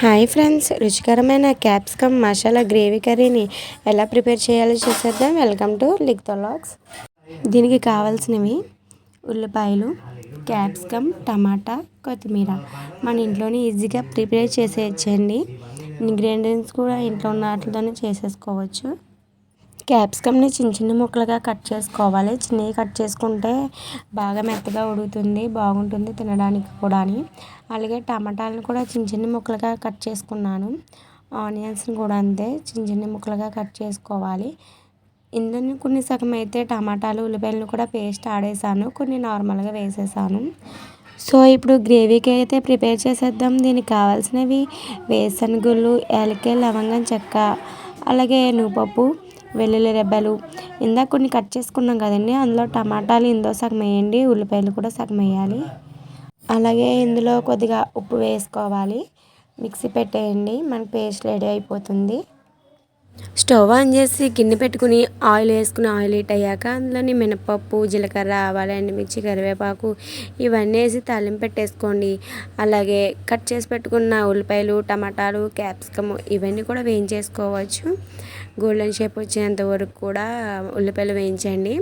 Hi friends, రుచికరమైన capsicum masala gravy కర్రీని ఎలా ప్రిపేర్ చేయాలో చూసేద్దాం. Welcome to Likhitha vlogs. దీనికి కావాల్సినవి ఉల్లిపాయలు, క్యాప్సికమ్, టమాటా, కొత్తిమీర. మన ఇంట్లోనే ఈజీగా ప్రిపేర్ చేసేయచ్చండి. ఇంగ్రీడియంట్స్ కూడా ఇంట్లో ఉన్న వాటితోనే చేసేసుకోవచ్చు. క్యాప్సికమ్ని చిన్న చిన్న ముక్కలుగా కట్ చేసుకోవాలి. చిన్నవి కట్ చేసుకుంటే బాగా మెత్తగా ఉడుకుతుంది, బాగుంటుంది తినడానికి కూడా. అలాగే టమాటాలను కూడా చిన్న చిన్న ముక్కలుగా కట్ చేసుకున్నాను. ఆనియన్స్ని కూడా అంతే చిన్న చిన్న ముక్కలుగా కట్ చేసుకోవాలి. ఇందులో కొన్ని సగం అయితే టమాటాలు, ఉల్లిపాయలను కూడా పేస్ట్ ఆడేసాను, కొన్ని నార్మల్గా వేసేసాను. సో ఇప్పుడు గ్రేవీకి అయితే ప్రిపేర్ చేసేద్దాం. దీనికి కావాల్సినవి వేరుశనగుళ్ళు, యాలక్కాయ, లవంగం, చెక్క, అలాగే నువ్వుపప్పు, వెల్లుల్లి రెబ్బలు. ఇందాక కొన్ని కట్ చేసుకున్నాం కదండి, అందులో టమాటాలు ఇందులో సగం వేయండి, ఉల్లిపాయలు కూడా సగం వేయాలి. అలాగే ఇందులో కొద్దిగా ఉప్పు వేసుకోవాలి. మిక్సీ పెట్టేయండి, మన పేస్ట్ రెడీ అయిపోతుంది. స్టవ్ ఆన్ చేసి గిన్నె పెట్టుకుని ఆయిల్ వేసుకుని ఆయిల్ హీట్ అయ్యాక అందులోని మినపప్పు, జీలకర్ర, ఆవాలు, ఎండుమిర్చి, కరివేపాకు ఇవన్నీ వేసి తాలింపు పెట్టేసుకోండి. అలాగే కట్ చేసి పెట్టుకున్న ఉల్లిపాయలు, టమాటాలు, క్యాప్సికమ్ ఇవన్నీ కూడా వేయించేసుకోవచ్చు. గోల్డెన్ షేప్ వచ్చేంత వరకు కూడా ఉల్లిపాయలు వేయించండి.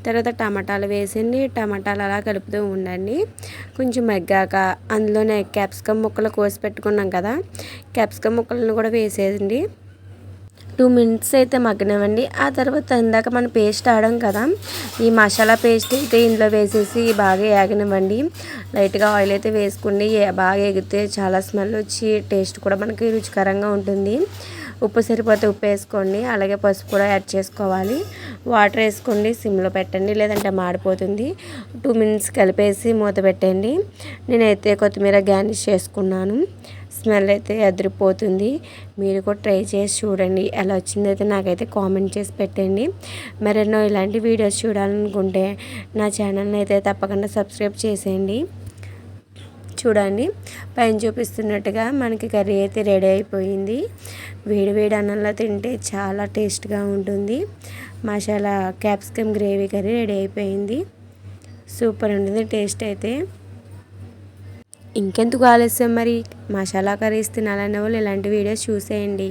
తర్వాత టమాటాలు వేసండి. టమాటాలు అలా కలుపుతూ ఉండండి. కొంచెం మగ్గాక అందులోనే క్యాప్సికమ్ ముక్కలు కోసి పెట్టుకున్నాం కదా, క్యాప్సికమ్ ముక్కలను కూడా వేసేయండి. 2 మినిట్స్ అయితే మగ్గనివ్వండి. ఆ తర్వాత ఇందాక మనం పేస్ట్ ఆడాం కదా, ఈ మసాలా పేస్ట్ అయితే ఇందులో వేసేసి బాగా ఏగనివ్వండి. లైట్గా ఆయిల్ అయితే వేసుకోండి. బాగా ఎగితే చాలా స్మెల్ వచ్చి టేస్ట్ కూడా మనకి రుచికరంగా ఉంటుంది. ఉప్పు సరిపోతే ఉప్పు వేసుకోండి. అలాగే పసుపు కూడా యాడ్ చేసుకోవాలి. వాటర్ వేసుకోండి, సిమ్లో పెట్టండి, లేదంటే మాడిపోతుంది. 2 మినిట్స్ కలిపేసి మూత పెట్టండి. నేనైతే కొత్తిమీర గార్నిష్ చేసుకున్నాను. స్మెల్ అయితే అదిరిపోతుంది. మీరు కూడా ట్రై చేసి చూడండి. ఎలా వచ్చిందైతే నాకైతే కామెంట్ చేసి పెట్టండి. మరెన్నో ఇలాంటి వీడియోస్ చూడాలనుకుంటే నా ఛానల్ని అయితే తప్పకుండా సబ్స్క్రైబ్ చేసేయండి. చూడండి, పైన చూపిస్తున్నట్టుగా మనకి కర్రీ అయితే రెడీ అయిపోయింది. వేడి వేడి అన్నంలో తింటే చాలా టేస్ట్గా ఉంటుంది. Masala capsicum gravy curry ready అయిపోయింది. సూపర్ ఉంటుంది టేస్ట్ అయితే. ఇంకెందుకు ఆలస్యం, మరి మసాలా కర్రీస్ తినాలనే వాళ్ళు ఇలాంటి వీడియోస్ చూసేయండి.